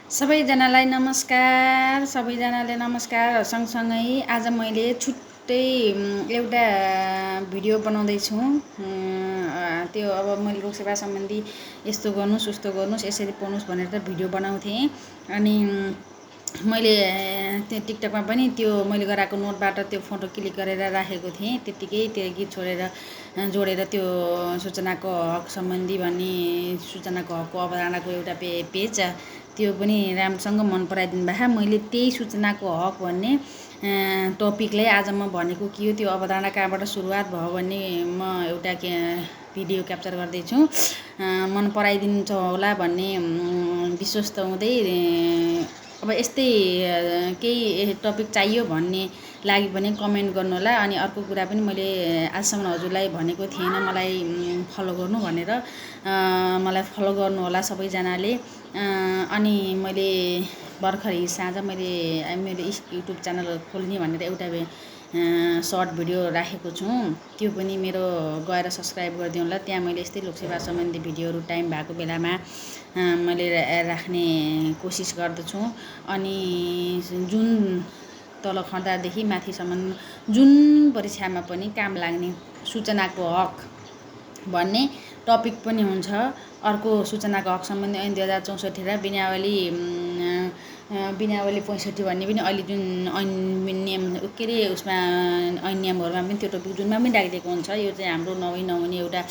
सबैजनालाई नमस्कार। सबैजनाले नमस्कार। सँगसँगै आज मैले छुट्टै एउटा भिडियो बनाउँदैछु। त्यो अब मैले लोकसेवा सम्बन्धी यस्तो गर्नुस् उस्तो गर्नुस् यसरी पाउनुस् भनेर त भिडियो बनाउँथेँ। अनि मैले त्यो टिकटकमा पनि त्यो मैले गराएको नोटबाट त्यो फोटो क्लिक गरेर राखेको थिएँ। त्यत्तिकै त्यो गीत जोडेर त्यो सूचनाको हक सम्बन्धी भन्ने सूचनाको हकको अवधारणाको एउटा पेज त्यो पनि राम्रोसँग मन पराइदिनु भएको। मैले त्यही सूचनाको हक भन्ने टपिकलाई आज म भनेको के हो, त्यो अवधारणा कहाँबाट सुरुवात भयो भन्ने म एउटा भिडियो क्याप्चर गर्दैछु। मन पराइदिन्छ होला भन्ने विश्वस्त हुँदै अब यस्तै केही टपिक चाहियो भन्ने लागि पनि कमेन्ट गर्नु होला। अनि अर्को कुरा पनि मैले आजसम्म हजुरलाई भनेको थिएन मलाई फलो गर्नु भनेर, मलाई फलो गर्नु होला सबैजनाले। अनि मैले भर्खरै साँझ मैले मेरो युट्युब च्यानल खोल्ने भनेर एउटा सर्ट भिडियो राखेको छु। त्यो पनि मेरो गएर सब्सक्राइब गरिदिनु होला। त्यहाँ मैले यस्तै लोकसेवा सम्बन्धी भिडियोहरू टाइम भएको बेलामा मैले राख्ने कोसिस गर्दछु। अनि जुन तल खर्दादेखि माथिसम्म जुन परीक्षामा पनि काम लाग्ने सूचनाको हक भन्ने टपिक पनि हुन्छ। अर्को सूचनाको हक सम्बन्धी ऐन 2064 र विनियावली 65 भन्ने पनि अहिले जुन ऐन नियम के अरे उसमा ऐन नियमहरूमा पनि त्यो टपिक जुनमा पनि राखिदिएको हुन्छ। यो चाहिँ हाम्रो नहुने एउटा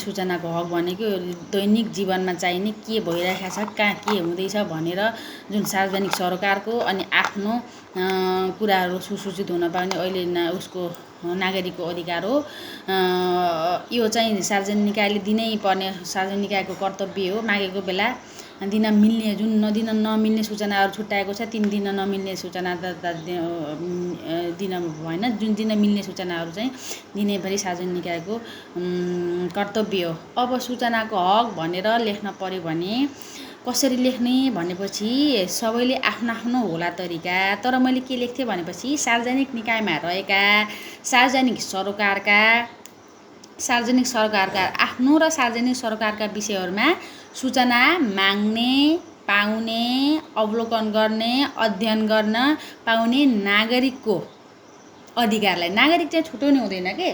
सूचनाको हक भनेको दैनिक जीवनमा चाहिने के भइरहेको छ, कहाँ के हुँदैछ भनेर जुन सार्वजनिक सरकारको अनि आफ्नो कुराहरू सुसूचित हुन पाउने अहिले उसको नागरिकको अधिकार हो। यो चाहिँ सार्वजनिक निकायले दिनै पर्ने सार्वजनिक निकायको कर्तव्य हो। मागेको बेला दिन मिल्ने जुन नमिल्ने सूचनाहरू छुट्याएको छ, तिन दिन नमिल्ने सूचना दिन भएन। जुन दिन मिल्ने सूचनाहरू चाहिँ दिनैभरि सार्वजनिक निकायको कर्तव्य हो। अब सूचनाको हक भनेर लेख्न पर्यो भने कसरी लेख्ने भनेपछि सबैले आफ्नो आफ्नो होला तरिका। तर मैले के लेख्थेँ भनेपछि सार्वजनिक निकायमा रहेका सार्वजनिक सरकारका आफ्नो र सार्वजनिक सरकारका विषयहरूमा सूचना माग्ने, पाउने, अवलोकन गर्ने, अध्ययन गर्न पाउने नागरिकको अधिकारलाई नागरिक चाहिँ छुट्याउने हुँदैन के।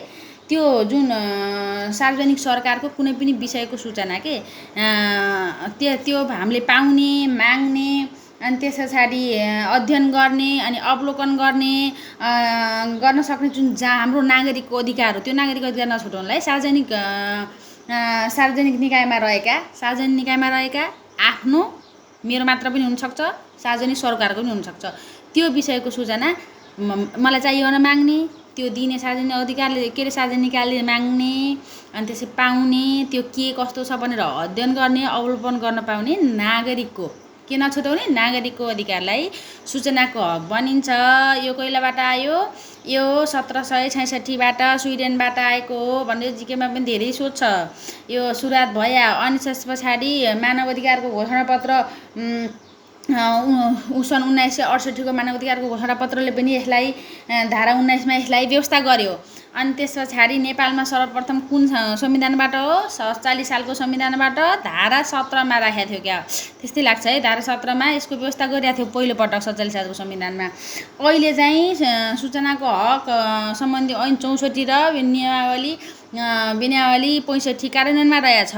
त्यो जुन सार्वजनिक सरकारको कुनै पनि विषयको सूचना के त्यो हामीले पाउने, माग्ने, अनि त्यस पछाडि अध्ययन गर्ने अनि अवलोकन गर्न सक्ने जुन हाम्रो नागरिकको अधिकार हो, त्यो नागरिकको अधिकार नछुटाउनलाई सार्वजनिक निकायमा रहेका आफ्नो मेरो मात्र पनि हुनसक्छ, सार्वजनिक सरकारको पनि हुनसक्छ, त्यो विषयको सूचना मलाई चाहियो भने माग्ने, त्यो दिने सार्वजनिक अधिकारले के अरे सार्वजनिक निकायले माग्ने, अनि त्यसै पाउने, त्यो के कस्तो छ भनेर अध्ययन गर्ने, अवलोकन गर्न पाउने नागरिकको के नछुटाउने नागरिकको अधिकारलाई सूचनाको हक भनिन्छ। यो कहिलेबाट आयो? यो 1766बाट स्विडेनबाट आएको हो भनेर जिकेमा पनि धेरै सोध्छ। यो सुरुवात भयो। अनि त्यस पछाडि मानव अधिकारको घोषणापत्र सन् 1968को मानव अधिकारको घोषणापत्रले पनि यसलाई धारा 19मा यसलाई व्यवस्था गर्यो। अनि त्यस पछाडि नेपालमा सर्वप्रथम कुन संविधानबाट हो? 47 सालको संविधानबाट धारा 17मा राखेको थियो क्या, त्यस्तै लाग्छ है। धारा 17मा यसको व्यवस्था गरिरहेको थियो पहिलोपटक 47 सालको संविधानमा। अहिले चाहिँ सूचनाको हक सम्बन्धी ऐन 64 र विनियावली 65 कार्यान्वयनमा रहेछ,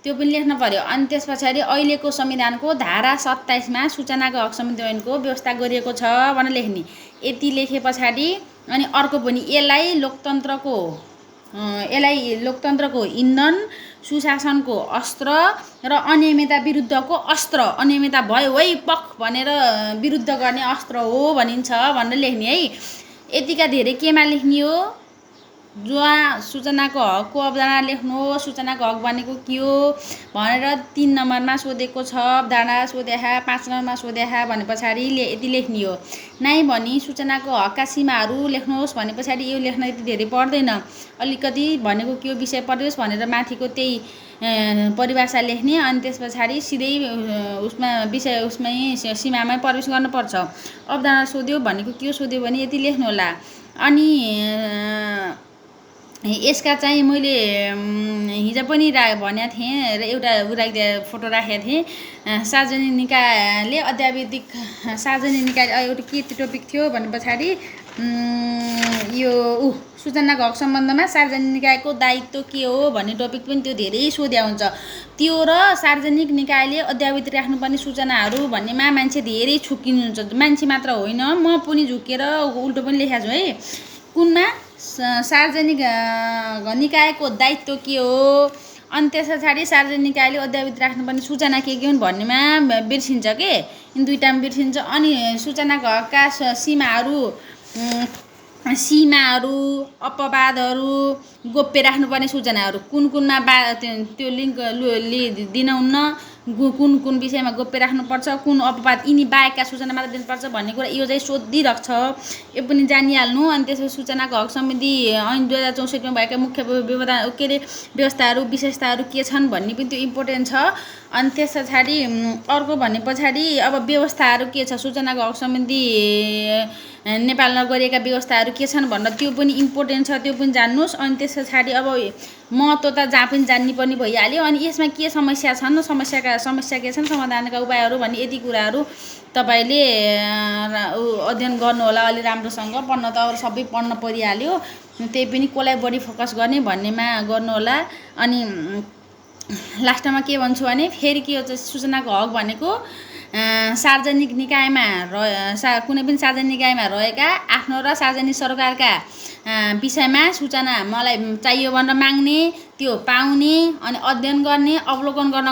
त्यो पनि लेख्न पर्यो। अनि त्यस पछाडि अहिलेको संविधानको धारा 27मा सूचनाको हक सम्बन्धी ऐनको व्यवस्था गरिएको छ भनेर लेख्ने। यति लेखे पछाडि अनि अर्को पनि यसलाई लोकतन्त्रको इन्धन, सुशासनको अस्त्र र अनियमितता विरुद्धको अस्त्र, अनियमितता भयो है पख भनेर विरुद्ध गर्ने अस्त्र हो भनिन्छ भनेर लेख्ने है। यतिका धेरै केमा लेख्ने हो? जहाँ सूचनाको हकको अवधारणा लेख्नु हो, सूचनाको हक भनेको के हो भनेर 3 नम्बरमा सोधेको छ। अवधारणा सोध्या, 5 नम्बरमा सोध्या भने पछाडि यति लेख्ने हो। नाइ भनी सूचनाको हकका सीमाहरू लेख्नुहोस् भने पछाडि यो लेख्न यति धेरै पर्दैन, अलिकति भनेको के हो विषय परिवेश भनेर माथिको त्यही परिभाषा लेख्ने। अनि त्यस पछाडि सिधै उसमै सीमामै प्रवेश गर्नुपर्छ। अवधारणा सोध्यो भनेको के हो सोध्यो भने यति लेख्नु होला। अनि यसका चाहिँ मैले हिजो पनि भनेको थिएँ र एउटा फोटो राखेको थिएँ। सार्वजनिक निकायले अध्यावधिक सार्वजनिक निकाय एउटा के टपिक थियो भने पछाडि यो सूचनाको हक सम्बन्धमा सार्वजनिक निकायको दायित्व के हो भन्ने टपिक पनि त्यो धेरै सोध्या हुन्छ। त्यो र सार्वजनिक निकायले अध्यावधिक राख्नुपर्ने सूचनाहरू भन्नेमा मान्छे धेरै छुकिनुहुन्छ। मान्छे मात्र होइन, म पनि झुकेर उल्टो पनि लेखेको छु है। कुनमा सार्वजनिक निकायको दायित्व के हो, अनि त्यस पछाडि सार्वजनिक निकायले अध्यावधिक राख्नुपर्ने सूचना के हुन् भन्नेमा बिर्सिन्छ के, यिनी दुईटामा बिर्सिन्छ। अनि सूचनाको हकका सीमाहरू, अपवादहरू, गोप्य राख्नुपर्ने सूचनाहरू कुनमा त्यो लिङ्क दिनुहुन्न, कुन विषयमा गोप्य राख्नुपर्छ, कुन अपवाद यिनी बाहेकका सूचना मात्र दिनुपर्छ भन्ने कुरा यो चाहिँ सोधिरहेको छ। यो पनि जानिहाल्नु। अनि त्यसपछि सूचनाको हक सम्बन्धी ऐन 2064 भएका मुख्य व्यवस्थाहरू विशेषताहरू के छन् भन्ने पनि त्यो इम्पोर्टेन्ट छ। अनि त्यस पछाडि अर्को भन्ने पछाडि अब व्यवस्थाहरू के छ, सूचनाको हक सम्बन्धी नेपालमा गरिएका व्यवस्थाहरू के छन् भनेर त्यो पनि इम्पोर्टेन्ट छ, त्यो पनि जान्नुहोस्। अनि त्यस पछाडि अब महत्त्व त जहाँ पनि जान्ने पनि भइहाल्यो। अनि यसमा के समस्या छन्, समस्या के छन्, समाधानका उपायहरू भन्ने यति कुराहरू तपाईँले अध्ययन गर्नुहोला अलि राम्रोसँग। पढ्न त अब सबै पढ्न परिहाल्यो, त्यही पनि कसलाई बढी फोकस गर्ने भन्नेमा गर्नुहोला। अनि लास्टमा के भन्छु भने फेरि के हो, सूचनाको हक भनेको सार्वजनिक निकायमा कुनै पनि सार्वजनिक निकायमा रहेका आफ्नो र सार्वजनिक सरकारका विषयमा सूचना मलाई चाहियो भनेर माग्ने, त्यो पाउने, अनि अध्ययन गर्ने, अवलोकन गर्न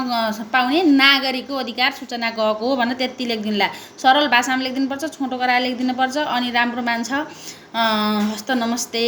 पाउने नागरिकको अधिकार सूचनाको हक हो भनेर त्यति लेखिदिनुला। सरल भाषामा लेखिदिनुपर्छ, छोटो गराएर लेखिदिनुपर्छ, अनि राम्रो मान्छ। हस्त नमस्ते।